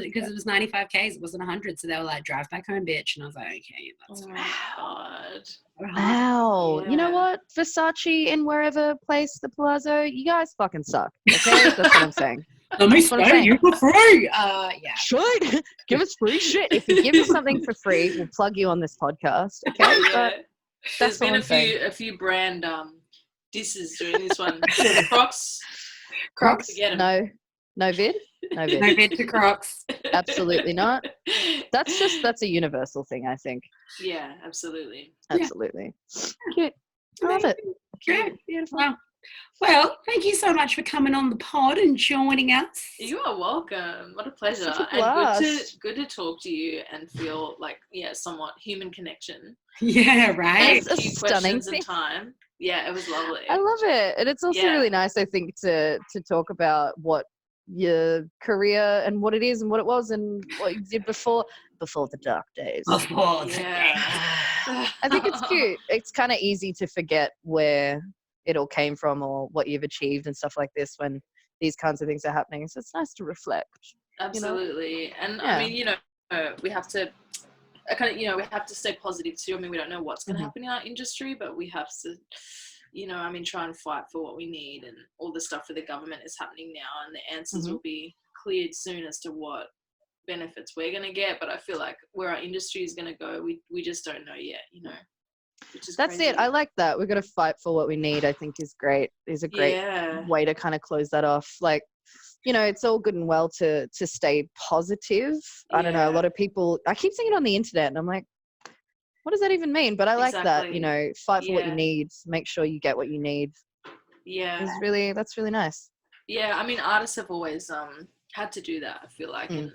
95 Ks, it wasn't 100. So they were like, drive back home, bitch. And I was like, okay, that's Oh fine. my god. Wow. You know Yeah. what? Versace in wherever place, the Palazzo, you guys fucking suck. Okay? That's what I'm saying. Let me what I'm stay saying. you for free. Yeah. Should give us free shit. If you give us something for free, we'll plug you on this podcast. Okay? Yeah. But There's what been I'm saying. a few brand disses during this one. Crocs, forget 'em. No vid. No vid. No bid to Crocs. Absolutely not. That's a universal thing, I think. Yeah, absolutely. Absolutely. Cute. I love it. Great. Beautiful. Well, thank you so much for coming on the pod and joining us. You are welcome. What a pleasure. Such a And blast. good to talk to you and feel like somewhat human connection. Yeah, right. It's a few stunning questions thing. and time. Yeah, it was lovely. I love it. And it's also Yeah. really nice, I think, to talk about what your career and what it is and what it was and what you did before the dark days. Before Yeah. I think it's cute. It's kind of easy to forget where it all came from or what you've achieved and stuff like this when these kinds of things are happening. So it's nice to reflect. Absolutely. And Yeah. I mean, we have to we have to stay positive too. I mean, we don't know what's going to happen in our industry, but we have to, try and fight for what we need, and all the stuff for the government is happening now, and the answers will be cleared soon as to what benefits we're going to get. But I feel like where our industry is going to go, we just don't know yet, which is That's crazy. it. I like that. We've got to fight for what we need, I think is great. Is a great way to kind of close that off. Like, it's all good and well to stay positive. I don't know. A lot of people, I keep seeing it on the internet and I'm like, what does that even mean? But I like that, fight for what you need, make sure you get what you need. Yeah. That's really nice. Yeah. I mean, artists have always had to do that, I feel like. And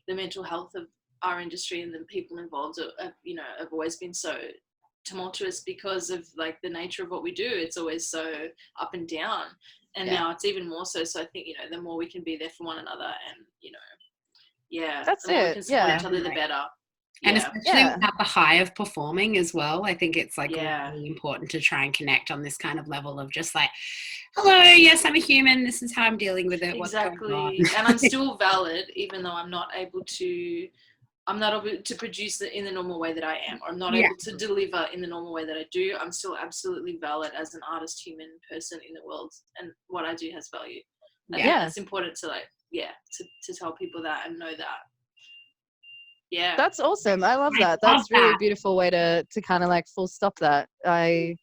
the mental health of our industry and the people involved have always been so tumultuous because of like the nature of what we do. It's always so up and down. And now it's even more so. So I think, the more we can be there for one another and, That's the more it. we can support each other, the better. And Yeah. especially at the high of performing as well, I think it's like Yeah. really important to try and connect on this kind of level of just like, hello, yes, I'm a human. This is how I'm dealing with it. What's going on? Exactly. And I'm still valid, even though I'm not able to produce it in the normal way that I am, or I'm not able to deliver in the normal way that I do. I'm still absolutely valid as an artist, human person in the world, and what I do has value. And it's important to to tell people that and know that. Yeah. That's awesome. I love that. That's really a beautiful way to kind of like full stop that. I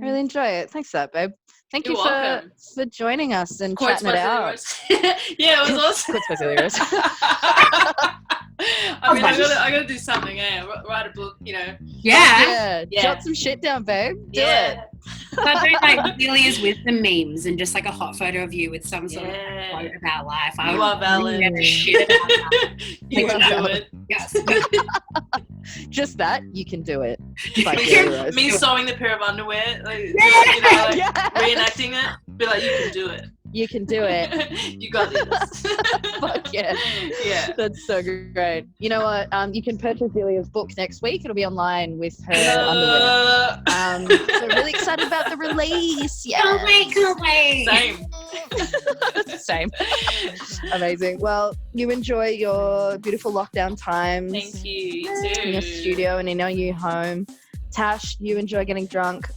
really enjoy it. Thanks for that, babe. Thank You're you welcome. for joining us and Quotes chatting it by Zelia out. Rose. Yeah, it was awesome. Quotes by Zelia Rose. I mean, I gotta do something. Yeah, write a book. Yeah. Jot some shit down, babe. Do Yeah. it. But do like Zelia's wisdom memes and just like a hot photo of you with some sort of quote about life. I You would are valid. really shit about that. You Like, can do it. Yes. just that, you can do it. By Zelia Rose. Me sewing the pair of underwear, like, Yeah. reenacting it. Be like, you can do it. You can do it. You got this. Fuck yeah. Yeah. That's so great. You know what? You can purchase Zelia's book next week. It'll be online with her underwear. So really excited about the release. Yeah. Can't wait. Same. Same. Amazing. Well, you enjoy your beautiful lockdown times. Thank you. You too. In your studio and in our new home. Tash, you enjoy getting drunk.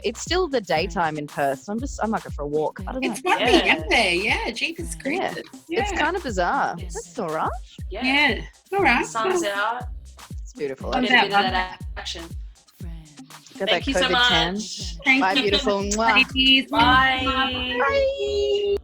It's still the daytime in Perth, so I might go for a walk. I don't know. It's not the end there. Yeah, Jeepers Creepers. Yeah. It's kind of bizarre. Yes. That's all right. Yeah. All right. Sun's out. It's beautiful. Sun's Get a out. bit of that action. Got Thank that you so COVID tan. much. Thank Bye, you. beautiful. Mwah. Ladies. Bye. Bye.